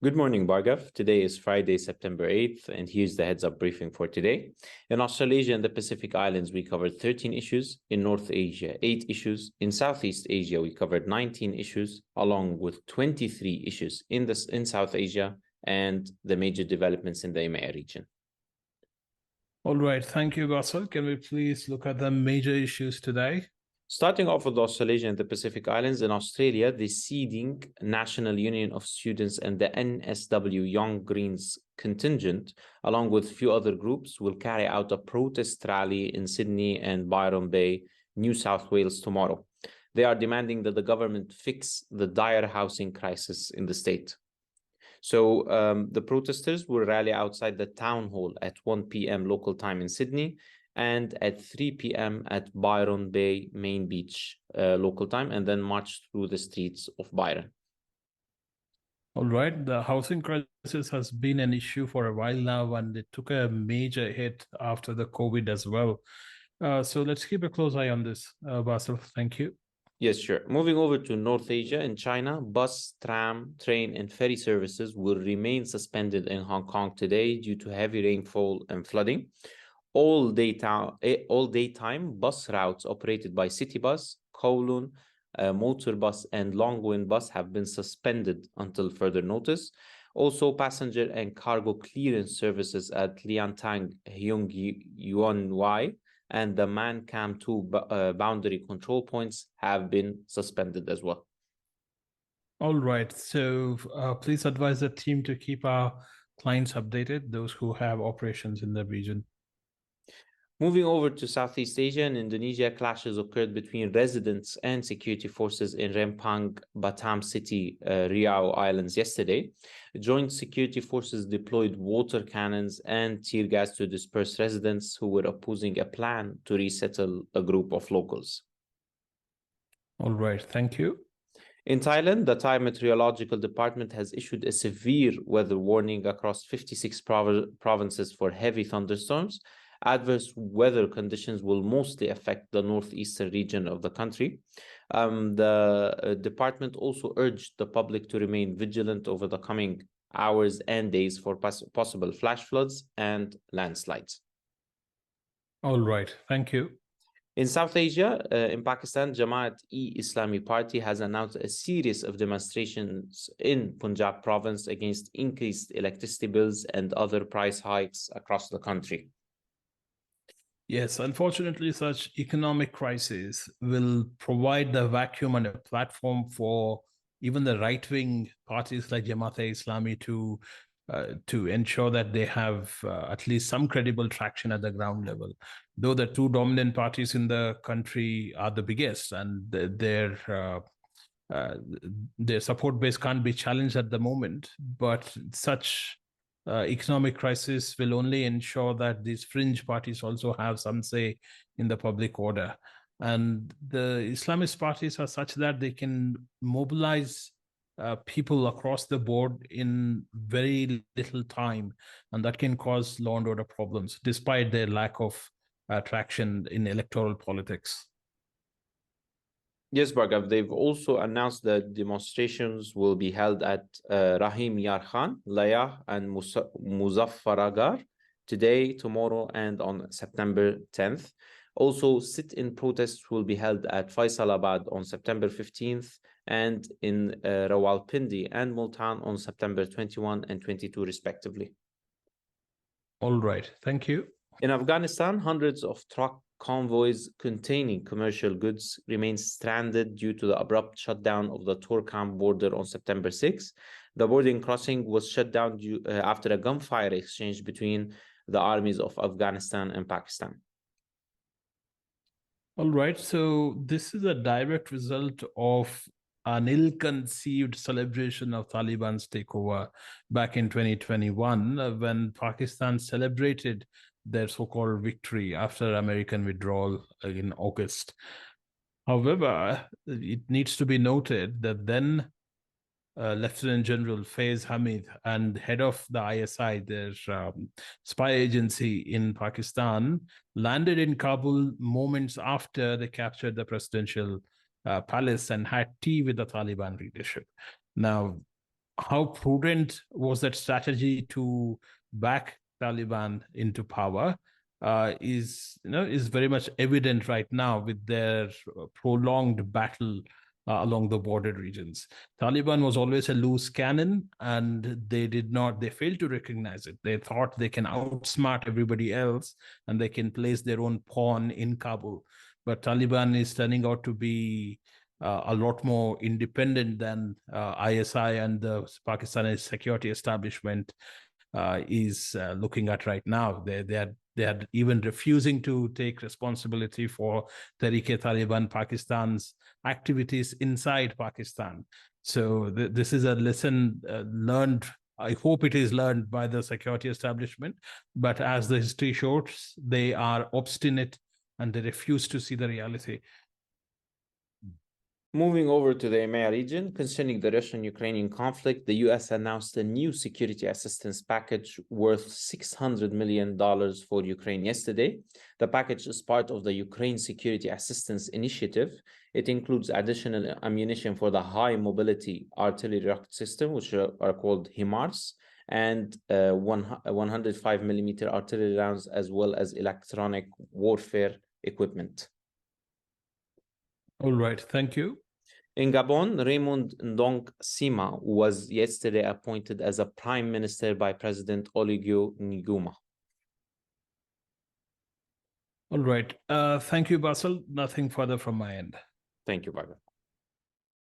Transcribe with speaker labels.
Speaker 1: Good morning, Bhargav. Today is Friday, September 8th, and here's the heads-up briefing for today. In Australasia and the Pacific Islands, we covered 13 issues. In North Asia, 8 issues. In Southeast Asia, we covered 19 issues, along with 23 issues in South Asia and the major developments in the EMEA region.
Speaker 2: All right. Thank you, Bassel. Can we please look at the major issues today?
Speaker 1: Starting off with Australasia and the Pacific Islands, in Australia, the seeding National Union of Students and the NSW Young Greens contingent, along with a few other groups, will carry out a protest rally in Sydney and Byron Bay, New South Wales tomorrow. They are demanding that the government fix the dire housing crisis in the state. So the protesters will rally outside the town hall at 1 p.m. local time in Sydney and at 3 p.m. at Byron Bay Main Beach local time, and then march through the streets of Byron.
Speaker 2: All right. The housing crisis has been an issue for a while now, and it took a major hit after the COVID as well. So let's keep a close eye on this, Bassel. Thank you.
Speaker 1: Yes, sure. Moving over to North Asia, in China, bus, tram, train, and ferry services will remain suspended in Hong Kong today due to heavy rainfall and flooding. All daytime bus routes operated by Citybus, Kowloon, Motorbus, and Longwind Bus have been suspended until further notice. Also, passenger and cargo clearance services at Liantang, Hyung Yuan Wai, and the Man Cam 2 boundary control points have been suspended as well.
Speaker 2: All right. So please advise the team to keep our clients updated, those who have operations in the region.
Speaker 1: Moving over to Southeast Asia and Indonesia, clashes occurred between residents and security forces in Rempang, Batam City, Riau Islands yesterday. Joint security forces deployed water cannons and tear gas to disperse residents who were opposing a plan to resettle a group of locals.
Speaker 2: All right. Thank you.
Speaker 1: In Thailand, the Thai Meteorological Department has issued a severe weather warning across 56 provinces for heavy thunderstorms. Adverse weather conditions will mostly affect the northeastern region of the country. The department also urged the public to remain vigilant over the coming hours and days for possible flash floods and landslides.
Speaker 2: All right. Thank you.
Speaker 1: In South Asia, in Pakistan, Jamaat-e-Islami Party has announced a series of demonstrations in Punjab province against increased electricity bills and other price hikes across the country.
Speaker 2: Yes, unfortunately, such economic crises will provide the vacuum and a platform for even the right-wing parties like Jamaat-e-Islami to ensure that they have at least some credible traction at the ground level. Though the two dominant parties in the country are the biggest, and their support base can't be challenged at the moment, but such economic crisis will only ensure that these fringe parties also have some say in the public order. And the Islamist parties are such that they can mobilize people across the board in very little time, and that can cause law and order problems, despite their lack of traction in electoral politics.
Speaker 1: Yes, Bhargav, they've also announced that demonstrations will be held at Rahim Yar Khan, Layah, and Muzaffaragar today, tomorrow, and on September 10th. Also, sit-in protests will be held at Faisalabad on September 15th and in Rawalpindi and Multan on September 21 and 22, respectively.
Speaker 2: All right. Thank you.
Speaker 1: In Afghanistan, hundreds of truck convoys containing commercial goods remain stranded due to the abrupt shutdown of the Torkham border on September 6. The boarding crossing was shut down after a gunfire exchange between the armies of Afghanistan and Pakistan.
Speaker 2: All right. So this is a direct result of an ill-conceived celebration of Taliban's takeover back in 2021, when Pakistan celebrated their so-called victory after American withdrawal in August. However, it needs to be noted that then Lieutenant General Faiz Hamid and head of the ISI, their spy agency in Pakistan, landed in Kabul moments after they captured the presidential palace and had tea with the Taliban leadership. Now, how prudent was that strategy to back Taliban into power is very much evident right now with their prolonged battle along the border regions. Taliban was always a loose cannon, and they failed to recognize it. They thought they can outsmart everybody else and they can place their own pawn in Kabul. But Taliban is turning out to be a lot more independent than ISI and the Pakistani security establishment is looking at right now. They are even refusing to take responsibility for Tehrik-e-Taliban Pakistan's activities inside Pakistan. So this is a lesson learned. I hope it is learned by the security establishment, but as the history shows, they are obstinate and they refuse to see the reality.
Speaker 1: Moving over to the EMEA region, concerning the Russian-Ukrainian conflict, the U.S. announced a new security assistance package worth $600 million for Ukraine yesterday. The package is part of the Ukraine Security Assistance Initiative. It includes additional ammunition for the high-mobility artillery rocket system, which are called HIMARS, and 105 millimeter artillery rounds, as well as electronic warfare equipment.
Speaker 2: All right, thank you.
Speaker 1: In Gabon, Raymond Ndong Sima was yesterday appointed as a prime minister by President Oligui Nguema.
Speaker 2: All right. Thank you, Bassel. Nothing further from my end.
Speaker 1: Thank you, Bhargav.